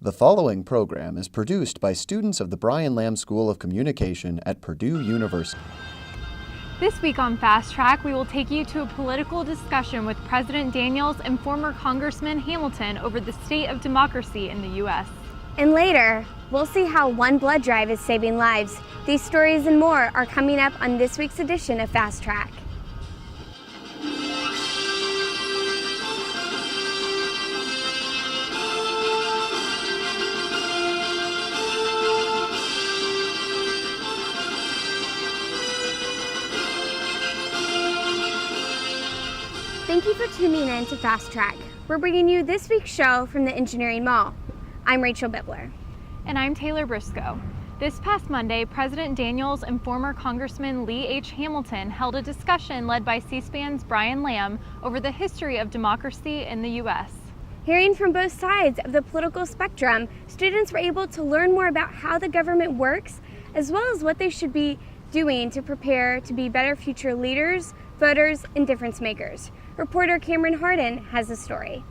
The following program is produced by students of the Brian Lamb School of Communication at Purdue University. This week on Fast Track, we will take you to a political discussion with President Daniels and former Congressman Hamilton over the state of democracy in the U.S. And later, we'll see how one blood drive is saving lives. These stories and more are coming up on this week's edition of Fast Track. Thank you for tuning in to Fast Track. We're bringing you this week's show from the Engineering Mall. I'm Rachel Bibler. And I'm Taylor Briscoe. This past Monday, President Daniels and former Congressman Lee H. Hamilton held a discussion led by C-SPAN's Brian Lamb over the history of democracy in the U.S. Hearing from both sides of the political spectrum, students were able to learn more about how the government works, as well as what they should be doing to prepare to be better future leaders, voters, and difference makers. Reporter Cameron Harden has the story.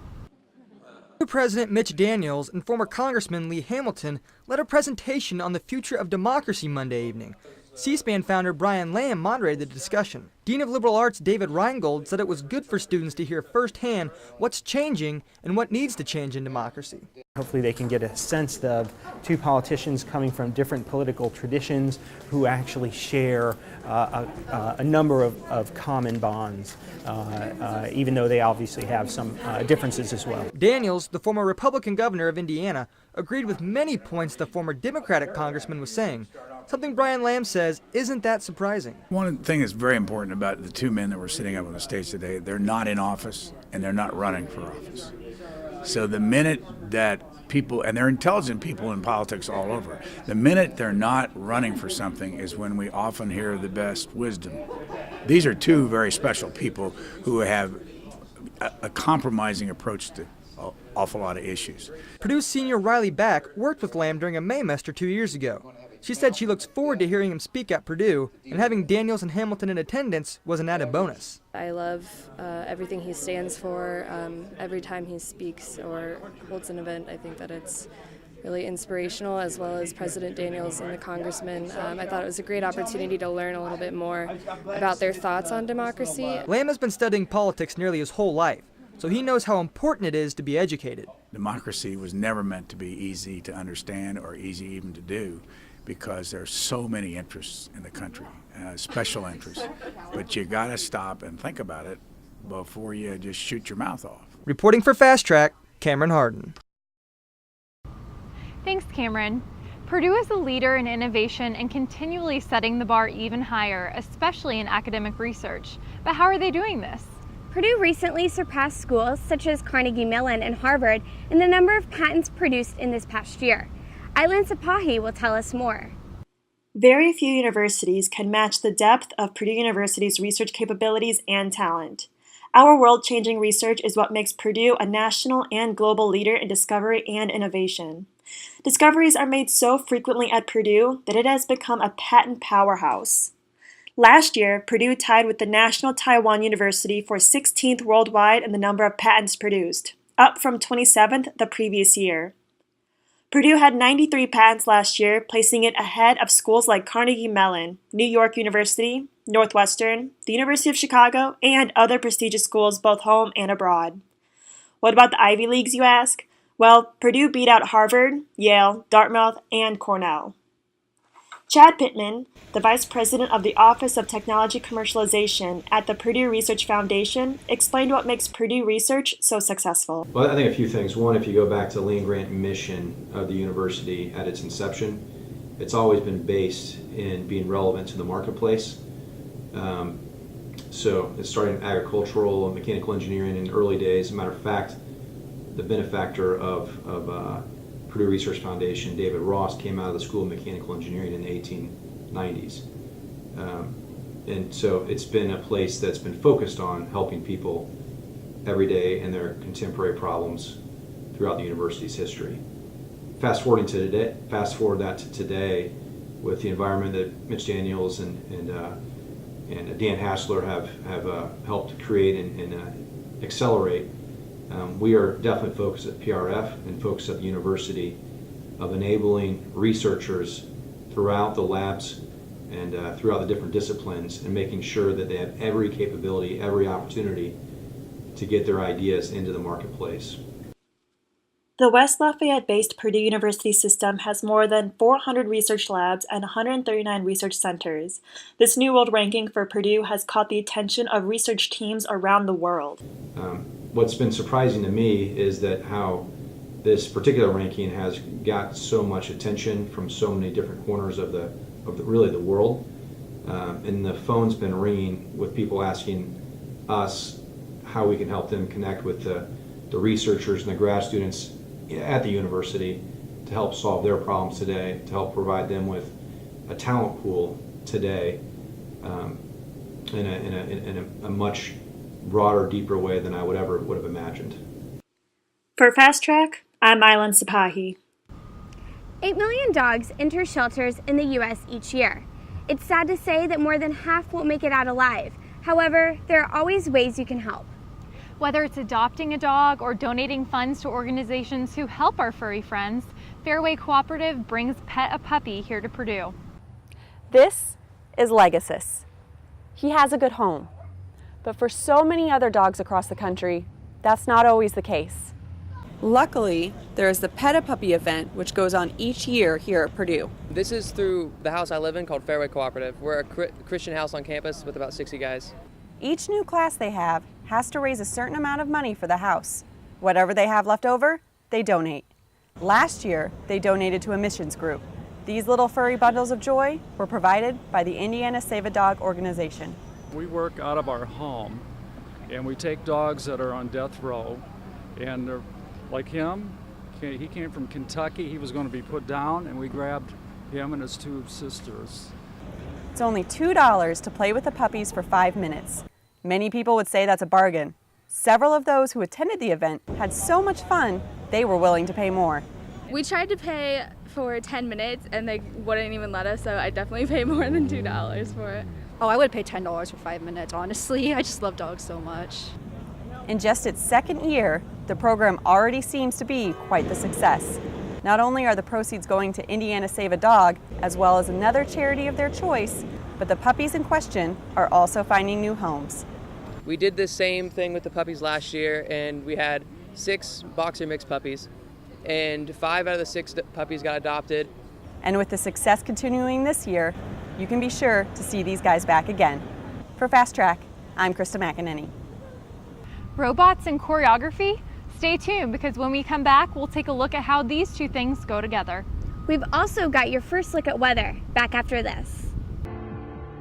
President Mitch Daniels and former Congressman Lee Hamilton led a presentation on the future of democracy Monday evening. C-SPAN founder Brian Lamb moderated the discussion. Dean of Liberal Arts David Reingold said it was good for students to hear firsthand what's changing and what needs to change in democracy. Hopefully they can get a sense of two politicians coming from different political traditions who actually share a number of common bonds, even though they obviously have some differences as well. Daniels, the former Republican governor of Indiana, agreed with many points the former Democratic congressman was saying, something Brian Lamb says isn't that surprising. One thing that's very important about the two men that were sitting up on the stage today, they're not in office and they're not running for office. So the minute that people, and they're intelligent people in politics all over, the minute they're not running for something is when we often hear the best wisdom. These are two very special people who have a compromising approach to an awful lot of issues. Purdue senior Riley Back worked with Lamb during a Maymester 2 years ago. She said she looks forward to hearing him speak at Purdue, and having Daniels and Hamilton in attendance was an added bonus. I love everything he stands for. Every time he speaks or holds an event, I think that it's really inspirational, as well as President Daniels and the congressman. I thought it was a great opportunity to learn a little bit more about their thoughts on democracy. Lamb has been studying politics nearly his whole life, so he knows how important it is to be educated. Democracy was never meant to be easy to understand or easy even to do, because there are so many interests in the country, special interests. But you got to stop and think about it before you just shoot your mouth off. Reporting for Fast Track, Cameron Harden. Thanks, Cameron. Purdue is a leader in innovation and continually setting the bar even higher, especially in academic research. But how are they doing this? Purdue recently surpassed schools such as Carnegie Mellon and Harvard in the number of patents produced in this past year. Aileen Sapahi will tell us more. Very few universities can match the depth of Purdue University's research capabilities and talent. Our world-changing research is what makes Purdue a national and global leader in discovery and innovation. Discoveries are made so frequently at Purdue that it has become a patent powerhouse. Last year, Purdue tied with the National Taiwan University for 16th worldwide in the number of patents produced, up from 27th the previous year. Purdue had 93 patents last year, placing it ahead of schools like Carnegie Mellon, New York University, Northwestern, the University of Chicago, and other prestigious schools both home and abroad. What about the Ivy Leagues, you ask? Well, Purdue beat out Harvard, Yale, Dartmouth, and Cornell. Chad Pittman, the Vice President of the Office of Technology Commercialization at the Purdue Research Foundation, explained what makes Purdue research so successful. Well, I think a few things. One, if you go back to the land-grant mission of the university at its inception, it's always been based in being relevant to the marketplace. So it started in agricultural and mechanical engineering in the early days. As a matter of fact, the benefactor of Purdue Research Foundation, David Ross, came out of the School of Mechanical Engineering in the 1890s. And so it's been a place that's been focused on helping people every day in their contemporary problems throughout the university's history. Fast forward that to today, with the environment that Mitch Daniels and Dan Hassler have helped create and accelerate. We are definitely focused at PRF and focused at the university of enabling researchers throughout the labs and throughout the different disciplines, and making sure that they have every capability, every opportunity to get their ideas into the marketplace. The West Lafayette-based Purdue University system has more than 400 research labs and 139 research centers. This new world ranking for Purdue has caught the attention of research teams around the world. What's been surprising to me is that how this particular ranking has got so much attention from so many different corners of the world. And the phone's been ringing with people asking us how we can help them connect with the researchers and the grad students at the university to help solve their problems today, to help provide them with a talent pool today in a much broader, deeper way than I would have imagined. For Fast Track, I'm Islan Sapahi. 8 million dogs enter shelters in the U.S. each year. It's sad to say that more than half won't make it out alive. However, there are always ways you can help. Whether it's adopting a dog or donating funds to organizations who help our furry friends, Fairway Cooperative brings Pet a Puppy here to Purdue. This is Legasus. He has a good home, but for so many other dogs across the country, that's not always the case. Luckily, there is the Pet a Puppy event, which goes on each year here at Purdue. This is through the house I live in called Fairway Cooperative. We're a Christian house on campus with about 60 guys. Each new class they have has to raise a certain amount of money for the house. Whatever they have left over, they donate. Last year, they donated to a missions group. These little furry bundles of joy were provided by the Indiana Save a Dog organization. We work out of our home, and we take dogs that are on death row, and they're like him. He came from Kentucky. He was going to be put down, and we grabbed him and his two sisters. It's only $2 to play with the puppies for 5 minutes. Many people would say that's a bargain. Several of those who attended the event had so much fun, they were willing to pay more. We tried to pay for 10 minutes and they wouldn't even let us, so I definitely pay more than $2 for it. Oh, I would pay $10 for 5 minutes, honestly. I just love dogs so much. In just its second year, the program already seems to be quite the success. Not only are the proceeds going to Indiana Save a Dog, as well as another charity of their choice, but the puppies in question are also finding new homes. We did the same thing with the puppies last year, and we had 6 boxer mix puppies, and 5 out of the 6 puppies got adopted. And with the success continuing this year, you can be sure to see these guys back again. For Fast Track, I'm Krista McEnany. Robots and choreography? Stay tuned, because when we come back, we'll take a look at how these two things go together. We've also got your first look at weather, back after this.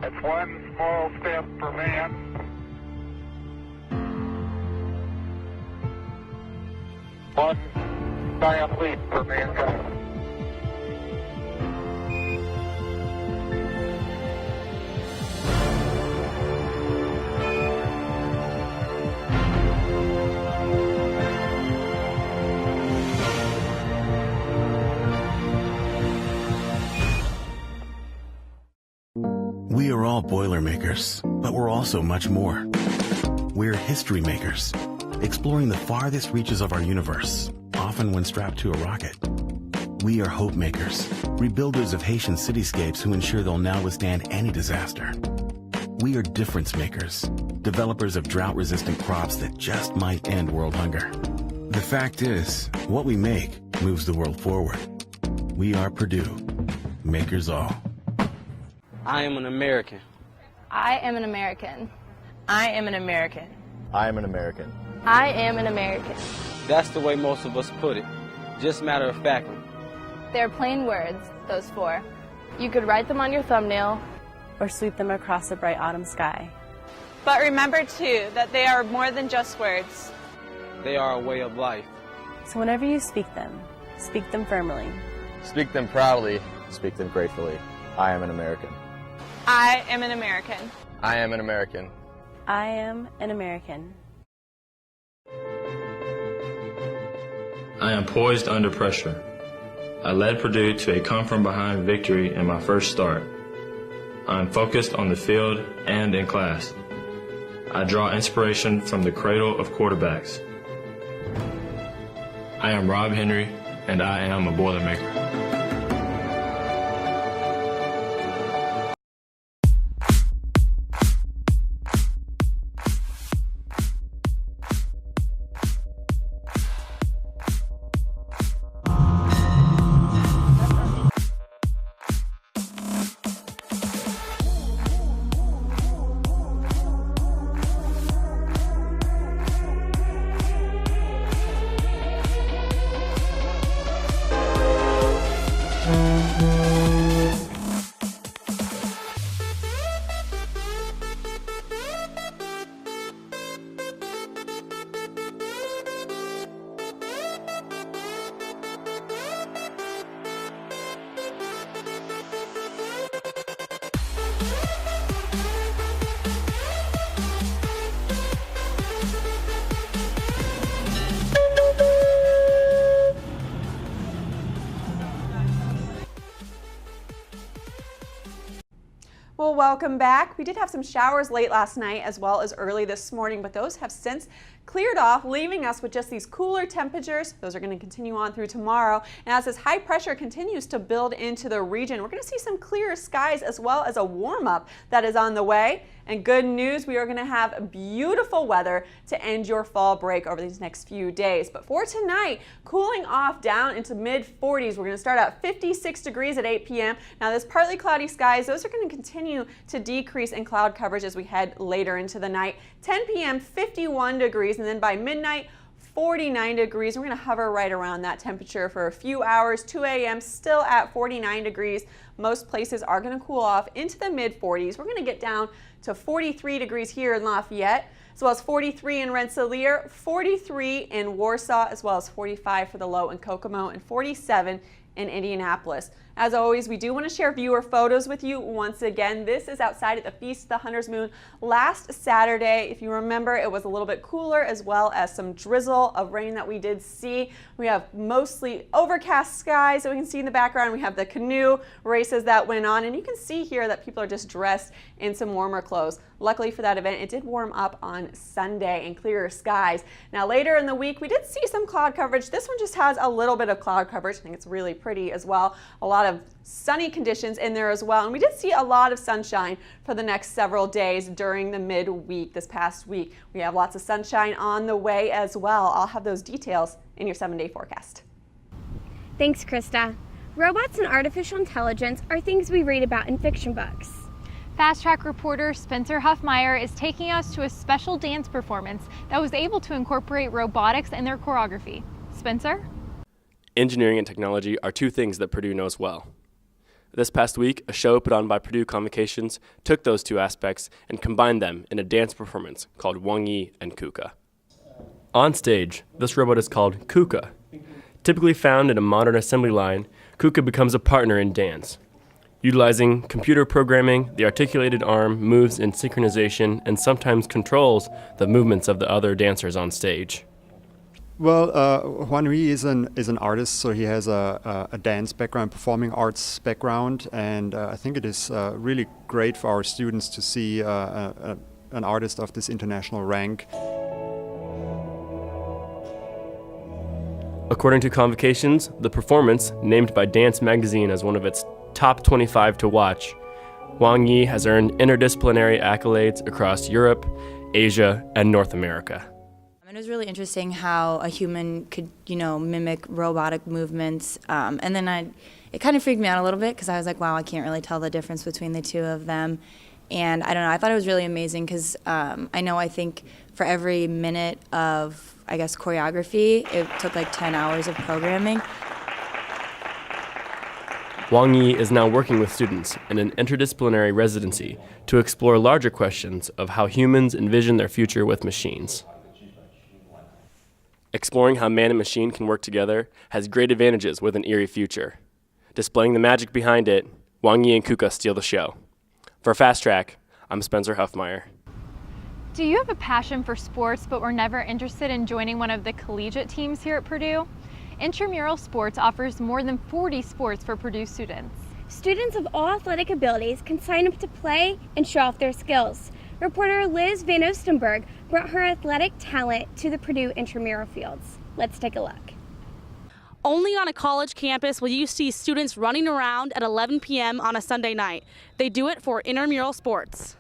It's one small step for man, one giant leap for mankind. We are all Boilermakers, but we're also much more. We're history makers, exploring the farthest reaches of our universe, often when strapped to a rocket. We are hope makers, rebuilders of Haitian cityscapes who ensure they'll now withstand any disaster. We are difference makers, developers of drought-resistant crops that just might end world hunger. The fact is, what we make moves the world forward. We are Purdue, makers all. I am an American. I am an American. I am an American. I am an American. I am an American. That's the way most of us put it. Just matter of factly. They're plain words, those 4. You could write them on your thumbnail or sweep them across a bright autumn sky. But remember, too, that they are more than just words. They are a way of life. So whenever you speak them firmly. Speak them proudly, speak them gratefully. I am an American. I am an American. I am an American. I am an American. I am poised under pressure. I led Purdue to a come-from-behind victory in my first start. I am focused on the field and in class. I draw inspiration from the cradle of quarterbacks. I am Rob Henry, and I am a Boilermaker. Well, welcome back. We did have some showers late last night as well as early this morning, but those have since cleared off, leaving us with just these cooler temperatures. Those are going to continue on through tomorrow. And as this high pressure continues to build into the region, we're going to see some clearer skies as well as a warm-up that is on the way. And good news, we are going to have beautiful weather to end your fall break over these next few days. But for tonight, cooling off down into mid-40s. We're going to start at 56 degrees at 8 p.m. Now this partly cloudy skies, those are going to continue to decrease in cloud coverage as we head later into the night. 10 p.m., 51 degrees, and then by midnight, 49 degrees. We're going to hover right around that temperature for a few hours. 2 a.m. still at 49 degrees. Most places are going to cool off into the mid-40s. We're going to get down to 43 degrees here in Lafayette, as well as 43 in Rensselaer, 43 in Warsaw, as well as 45 for the low in Kokomo, and 47 in Indianapolis. As always, we do want to share viewer photos with you once again. This is outside at the Feast of the Hunter's Moon last Saturday. If you remember, it was a little bit cooler as well as some drizzle of rain that we did see. We have mostly overcast skies that we can see in the background. We have the canoe races that went on, and you can see here that people are just dressed in some warmer clothes. Luckily for that event, it did warm up on Sunday and clearer skies. Now later in the week, we did see some cloud coverage. This one just has a little bit of cloud coverage. I think it's really pretty as well. A lot of sunny conditions in there as well. And we did see a lot of sunshine for the next several days during the midweek this past week. We have lots of sunshine on the way as well. I'll have those details in your 7-day forecast. Thanks, Krista. Robots and artificial intelligence are things we read about in fiction books. Fast Track reporter Spencer Huffmeyer is taking us to a special dance performance that was able to incorporate robotics in their choreography. Spencer? Engineering and technology are two things that Purdue knows well. This past week, a show put on by Purdue Convocations took those two aspects and combined them in a dance performance called Wang Yi and Kuka. On stage, this robot is called Kuka. Typically found in a modern assembly line, Kuka becomes a partner in dance. Utilizing computer programming, the articulated arm moves in synchronization and sometimes controls the movements of the other dancers on stage. Well, Huan Hui is an artist, so he has a dance background, performing arts background, and I think it is really great for our students to see an artist of this international rank. According to Convocations, the performance, named by Dance Magazine as one of its top 25 to watch, Wang Yi has earned interdisciplinary accolades across Europe, Asia, and North America. It was really interesting how a human could, mimic robotic movements. And then it kind of freaked me out a little bit because I was like, wow, I can't really tell the difference between the two of them. And I don't know, I thought it was really amazing because I think for every minute of, choreography, it took like 10 hours of programming. Wang Yi is now working with students in an interdisciplinary residency to explore larger questions of how humans envision their future with machines. Exploring how man and machine can work together has great advantages with an eerie future. Displaying the magic behind it, Wang Yi and Kuka steal the show. For Fast Track, I'm Spencer Huffmeyer. Do you have a passion for sports but were never interested in joining one of the collegiate teams here at Purdue? Intramural Sports offers more than 40 sports for Purdue students. Students of all athletic abilities can sign up to play and show off their skills. Reporter Liz Van Ostenburg brought her athletic talent to the Purdue intramural fields. Let's take a look. Only on a college campus will you see students running around at 11 p.m. on a Sunday night. They do it for intramural sports.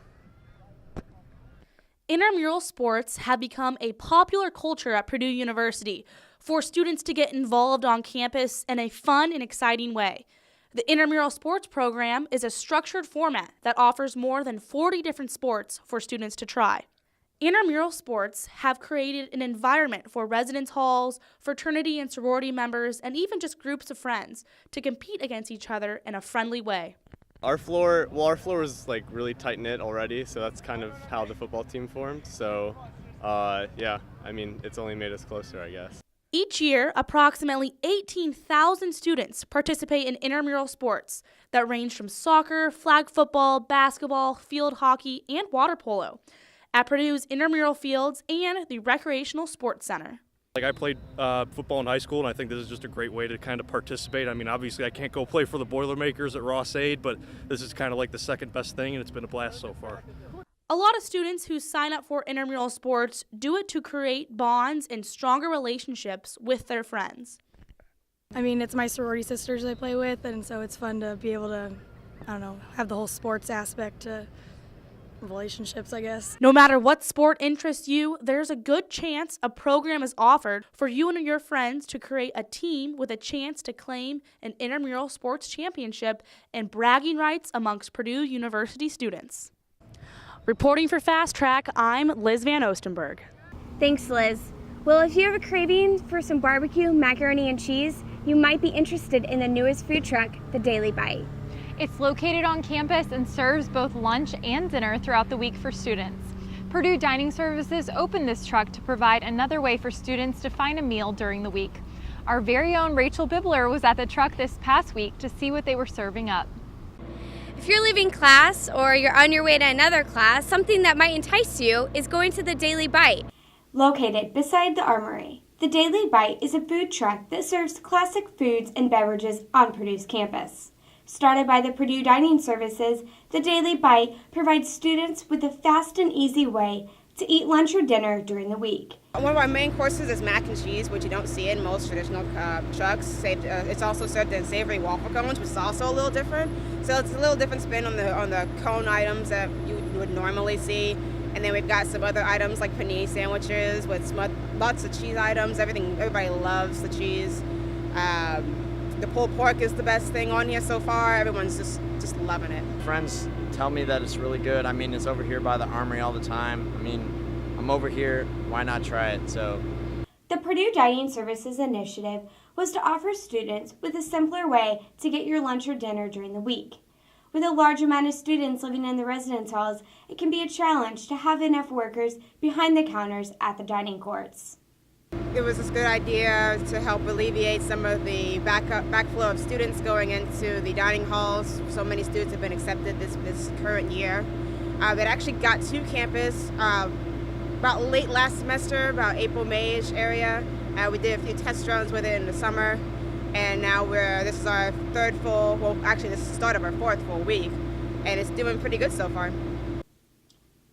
Intramural sports have become a popular culture at Purdue University for students to get involved on campus in a fun and exciting way. The intramural sports program is a structured format that offers more than 40 different sports for students to try. Intramural sports have created an environment for residence halls, fraternity and sorority members, and even just groups of friends to compete against each other in a friendly way. Our floor was like really tight-knit already, so that's kind of how the football team formed. So, yeah, I mean, it's only made us closer, I guess. Each year, approximately 18,000 students participate in intramural sports that range from soccer, flag football, basketball, field hockey, and water polo at Purdue's intramural fields and the Recreational Sports Center. I played football in high school, and I think this is just a great way to kind of participate. I mean, obviously I can't go play for the Boilermakers at Ross-Ade, but this is kind of like the second best thing, and it's been a blast so far. A lot of students who sign up for intramural sports do it to create bonds and stronger relationships with their friends. I mean, it's my sorority sisters I play with, and so it's fun to be able to, have the whole sports aspect to relationships, I guess. No matter what sport interests you, there's a good chance a program is offered for you and your friends to create a team with a chance to claim an intramural sports championship and bragging rights amongst Purdue University students. Reporting for Fast Track, I'm Liz Van Ostenburg. Thanks, Liz. Well, if you have a craving for some barbecue, macaroni, and cheese, you might be interested in the newest food truck, the Daily Bite. It's located on campus and serves both lunch and dinner throughout the week for students. Purdue Dining Services opened this truck to provide another way for students to find a meal during the week. Our very own Rachel Bibler was at the truck this past week to see what they were serving up. If you're leaving class or you're on your way to another class, something that might entice you is going to the Daily Bite. Located beside the Armory, the Daily Bite is a food truck that serves classic foods and beverages on Purdue's campus. Started by the Purdue Dining Services, the Daily Bite provides students with a fast and easy way to eat lunch or dinner during the week. One of our main courses is mac and cheese, which you don't see in most traditional trucks. It's also served in savory waffle cones, which is also a little different. So it's a little different spin on the cone items that you would normally see. And then we've got some other items like panini sandwiches with lots of cheese items. Everybody loves the cheese. The pulled pork is the best thing on here so far. Everyone's just loving it. Friends tell me that it's really good. I mean, it's over here by the Armory all the time. I mean, I'm over here, why not try it? So, the Purdue Dining Services initiative was to offer students with a simpler way to get your lunch or dinner during the week. With a large amount of students living in the residence halls, it can be a challenge to have enough workers behind the counters at the dining courts. It was a good idea to help alleviate some of the backflow of students going into the dining halls. So many students have been accepted this current year. It actually got to campus about late last semester, about April, May-ish area. We did a few test runs with it in the summer, and now this is our this is the start of our fourth full week, and it's doing pretty good so far.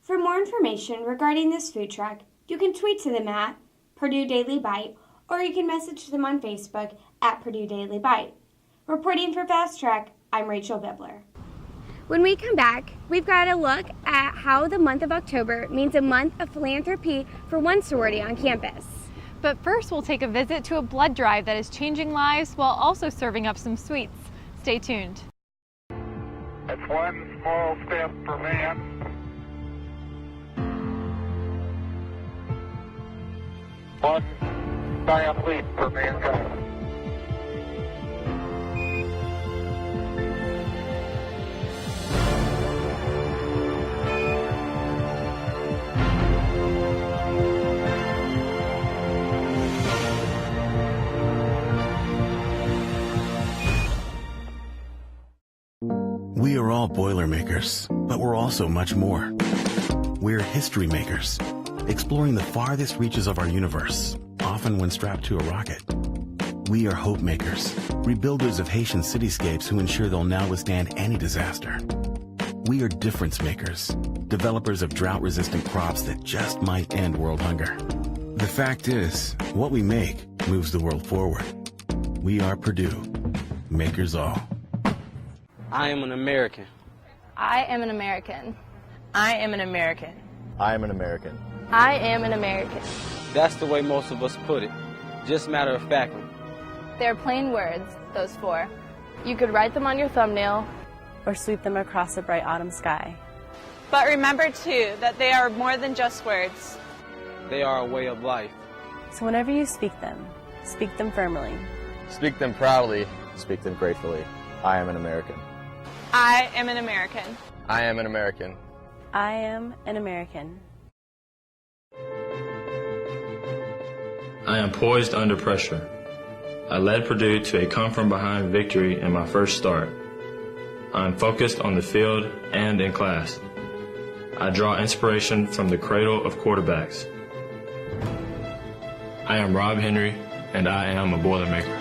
For more information regarding this food truck, you can tweet to them at Purdue Daily Bite, or you can message them on Facebook at Purdue Daily Bite. Reporting for Fast Track, I'm Rachel Bibler. When we come back, we've got a look at how the month of October means a month of philanthropy for one sorority on campus. But first, we'll take a visit to a blood drive that is changing lives while also serving up some sweets. Stay tuned. It's one small step for man, one giant leap for mankind. We are all Boilermakers, but we're also much more. We're history makers, exploring the farthest reaches of our universe, often when strapped to a rocket. We are hope makers, rebuilders of Haitian cityscapes who ensure they'll now withstand any disaster. We are difference makers, developers of drought-resistant crops that just might end world hunger. The fact is, what we make moves the world forward. We are Purdue, makers all. I am an American. I am an American. I am an American. I am an American. I am an American. That's the way most of us put it. Just matter of factly. They're plain words, those four. You could write them on your thumbnail or sweep them across a bright autumn sky. But remember, too, that they are more than just words. They are a way of life. So whenever you speak them firmly. Speak them proudly. Speak them gratefully. I am an American. I am an American. I am an American. I am an American. I am poised under pressure. I led Purdue to a come-from-behind victory in my first start. I am focused on the field and in class. I draw inspiration from the cradle of quarterbacks. I am Rob Henry, and I am a Boilermaker.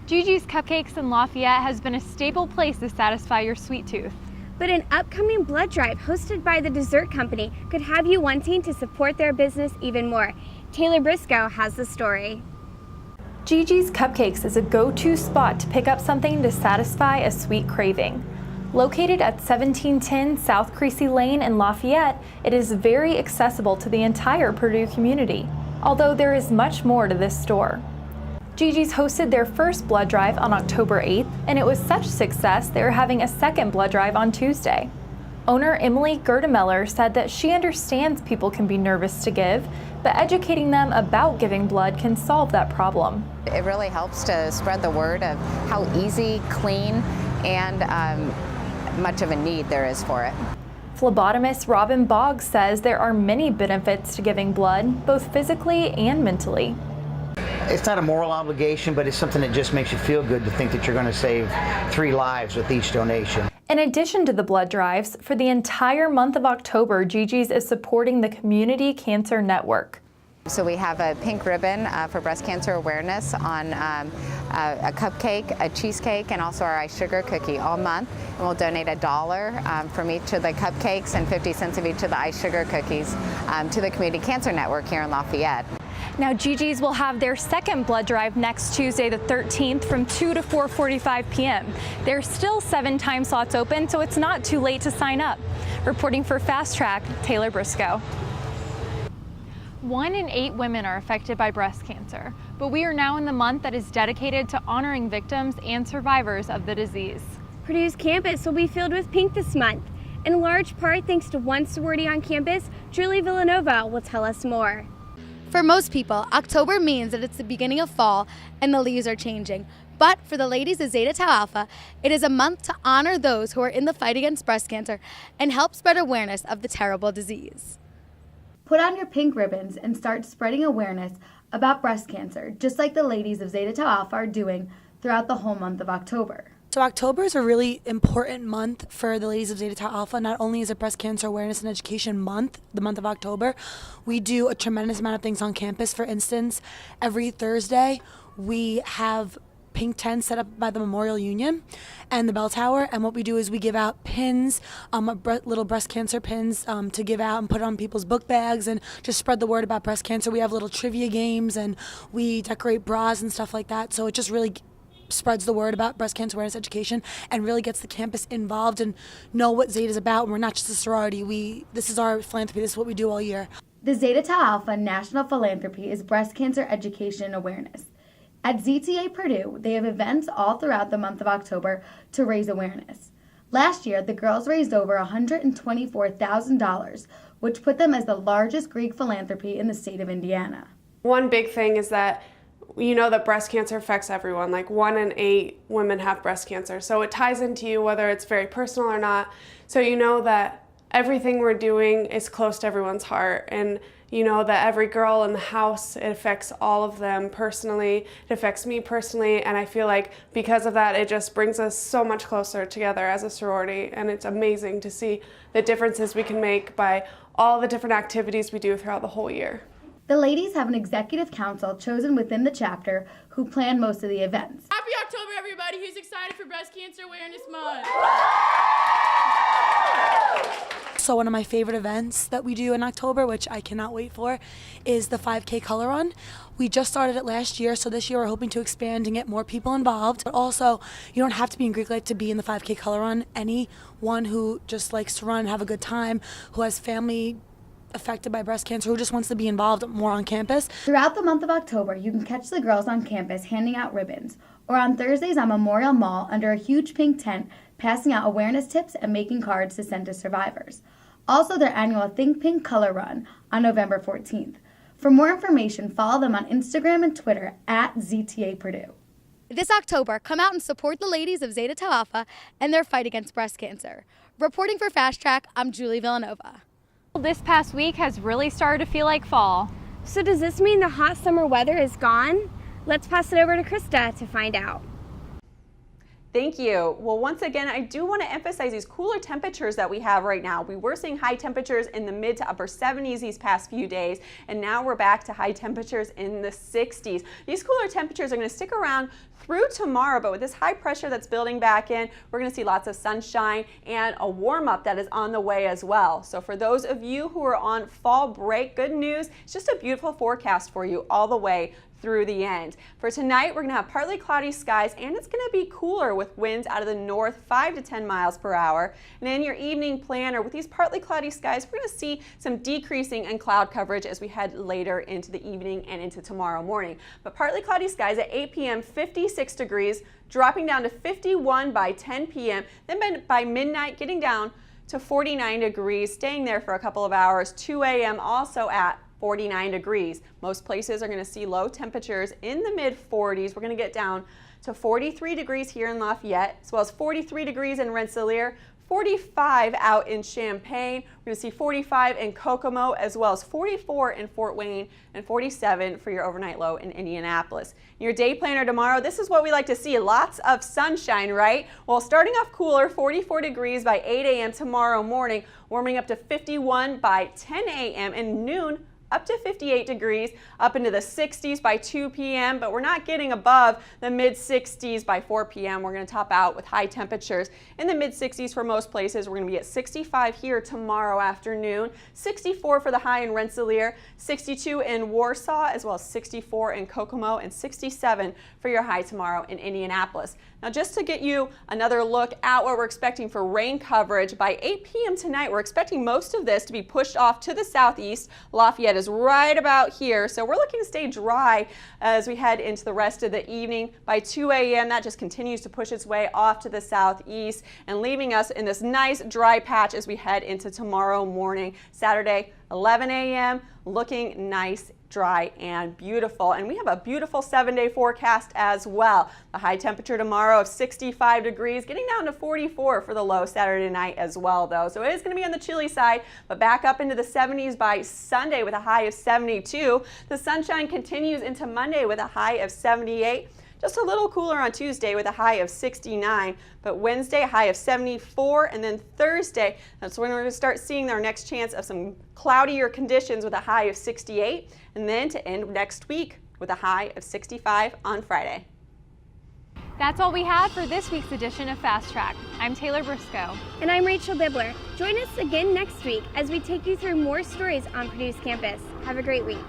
Gigi's Cupcakes in Lafayette has been a staple place to satisfy your sweet tooth. But an upcoming blood drive hosted by the dessert company could have you wanting to support their business even more. Taylor Briscoe has the story. Gigi's Cupcakes is a go-to spot to pick up something to satisfy a sweet craving. Located at 1710 South Creasy Lane in Lafayette, it is very accessible to the entire Purdue community, although there is much more to this store. Gigi's hosted their first blood drive on October 8th, and it was such success they are having a second blood drive on Tuesday. Owner Emily Gerdemeller said that she understands people can be nervous to give, but educating them about giving blood can solve that problem. It really helps to spread the word of how easy, clean, and much of a need there is for it. Phlebotomist Robin Boggs says there are many benefits to giving blood, both physically and mentally. It's not a moral obligation, but it's something that just makes you feel good to think that you're going to save 3 lives with each donation. In addition to the blood drives, for the entire month of October, Gigi's is supporting the Community Cancer Network. So we have a pink ribbon for breast cancer awareness on a cupcake, a cheesecake, and also our ice sugar cookie all month. And we'll donate $1 from each of the cupcakes and 50 cents of each of the ice sugar cookies to the Community Cancer Network here in Lafayette. Now, Gigi's will have their second blood drive next Tuesday, the 13th, from 2 to 4:45 p.m. There's still 7 time slots open, so it's not too late to sign up. Reporting for Fast Track, Taylor Briscoe. 1 in 8 women are affected by breast cancer, but we are now in the month that is dedicated to honoring victims and survivors of the disease. Purdue's campus will be filled with pink this month, in large part thanks to one sorority on campus. Julie Villanova will tell us more. For most people, October means that it's the beginning of fall and the leaves are changing. But for the ladies of Zeta Tau Alpha, it is a month to honor those who are in the fight against breast cancer and help spread awareness of the terrible disease. Put on your pink ribbons and start spreading awareness about breast cancer, just like the ladies of Zeta Tau Alpha are doing throughout the whole month of October. So October is a really important month for the ladies of Zeta Tau Alpha. Not only is it Breast Cancer Awareness and Education Month, the month of October, we do a tremendous amount of things on campus. For instance, every Thursday we have pink tents set up by the Memorial Union and the Bell Tower, and what we do is we give out pins, little breast cancer pins to give out and put on people's book bags and just spread the word about breast cancer. We have little trivia games and we decorate bras and stuff like that, so it just really spreads the word about breast cancer awareness education and really gets the campus involved and know what Zeta is about. And we're not just a sorority. This is our philanthropy. This is what we do all year. The Zeta Tau Alpha National Philanthropy is breast cancer education and awareness. At ZTA Purdue, they have events all throughout the month of October to raise awareness. Last year, the girls raised over $124,000, which put them as the largest Greek philanthropy in the state of Indiana. One big thing is that you know that breast cancer affects everyone. Like 1 in 8 women have breast cancer. So it ties into you whether it's very personal or not. So you know that everything we're doing is close to everyone's heart. And you know that every girl in the house, it affects all of them personally. It affects me personally. And I feel like because of that, it just brings us so much closer together as a sorority. And it's amazing to see the differences we can make by all the different activities we do throughout the whole year. The ladies have an executive council chosen within the chapter who plan most of the events. Happy October, everybody who's excited for Breast Cancer Awareness Month. So one of my favorite events that we do in October, which I cannot wait for, is the 5K Color Run. We just started it last year, so this year we're hoping to expand and get more people involved. But also, you don't have to be in Greek Life to be in the 5K Color Run. Anyone who just likes to run and have a good time, who has family affected by breast cancer, who just wants to be involved more on campus. Throughout the month of October, you can catch the girls on campus handing out ribbons, or on Thursdays on Memorial Mall under a huge pink tent, passing out awareness tips and making cards to send to survivors. Also their annual Think Pink Color Run on November 14th. For more information, follow them on Instagram and Twitter at ZTA Purdue. This October, come out and support the ladies of Zeta Tau Alpha and their fight against breast cancer. Reporting for Fast Track, I'm Julie Villanova. This past week has really started to feel like fall. So does this mean the hot summer weather is gone? Let's pass it over to Krista to find out. Thank you. Well, once again, I do want to emphasize these cooler temperatures that we have right now. We were seeing high temperatures in the mid to upper 70s these past few days, and now we're back to high temperatures in the 60s. These cooler temperatures are going to stick around through tomorrow, but with this high pressure that's building back in, we're going to see lots of sunshine and a warm up that is on the way as well. So for those of you who are on fall break, good news, it's just a beautiful forecast for you all the way through the end. For tonight, we're going to have partly cloudy skies, and it's going to be cooler with winds out of the north 5 to 10 miles per hour. And in your evening planner, with these partly cloudy skies, we're going to see some decreasing in cloud coverage as we head later into the evening and into tomorrow morning. But partly cloudy skies at 8 p.m., 56 degrees, dropping down to 51 by 10 p.m., then by midnight getting down to 49 degrees, staying there for a couple of hours. 2 a.m. also at 49 degrees. Most places are going to see low temperatures in the mid 40s. We're going to get down to 43 degrees here in Lafayette, as well as 43 degrees in Rensselaer, 45 out in Champaign. We're going to see 45 in Kokomo, as well as 44 in Fort Wayne and 47 for your overnight low in Indianapolis. In your day planner tomorrow, this is what we like to see. Lots of sunshine, right? Well, starting off cooler, 44 degrees by 8 a.m. tomorrow morning, warming up to 51 by 10 a.m. and noon, up to 58 degrees, up into the 60s by 2 p.m., but we're not getting above the mid 60s by 4 p.m. We're going to top out with high temperatures in the mid 60s for most places. We're going to be at 65 here tomorrow afternoon, 64 for the high in Rensselaer, 62 in Warsaw, as well as 64 in Kokomo, and 67 for your high tomorrow in Indianapolis. Now, just to get you another look at what we're expecting for rain coverage, by 8 p.m. tonight, we're expecting most of this to be pushed off to the southeast. Lafayette is right about here, so we're looking to stay dry as we head into the rest of the evening. By 2 a.m., that just continues to push its way off to the southeast and leaving us in this nice dry patch as we head into tomorrow morning, Saturday, 11 a.m., looking nice, dry, and beautiful. And we have a beautiful 7-day forecast as well. The high temperature tomorrow of 65 degrees, getting down to 44 for the low Saturday night as well, though. So it is going to be on the chilly side, but back up into the 70s by Sunday with a high of 72. The sunshine continues into Monday with a high of 78. Just a little cooler on Tuesday with a high of 69, but Wednesday a high of 74, and then Thursday, that's when we're going to start seeing our next chance of some cloudier conditions with a high of 68, and then to end next week with a high of 65 on Friday. That's all we have for this week's edition of Fast Track. I'm Taylor Briscoe. And I'm Rachel Bibler. Join us again next week as we take you through more stories on Purdue's campus. Have a great week.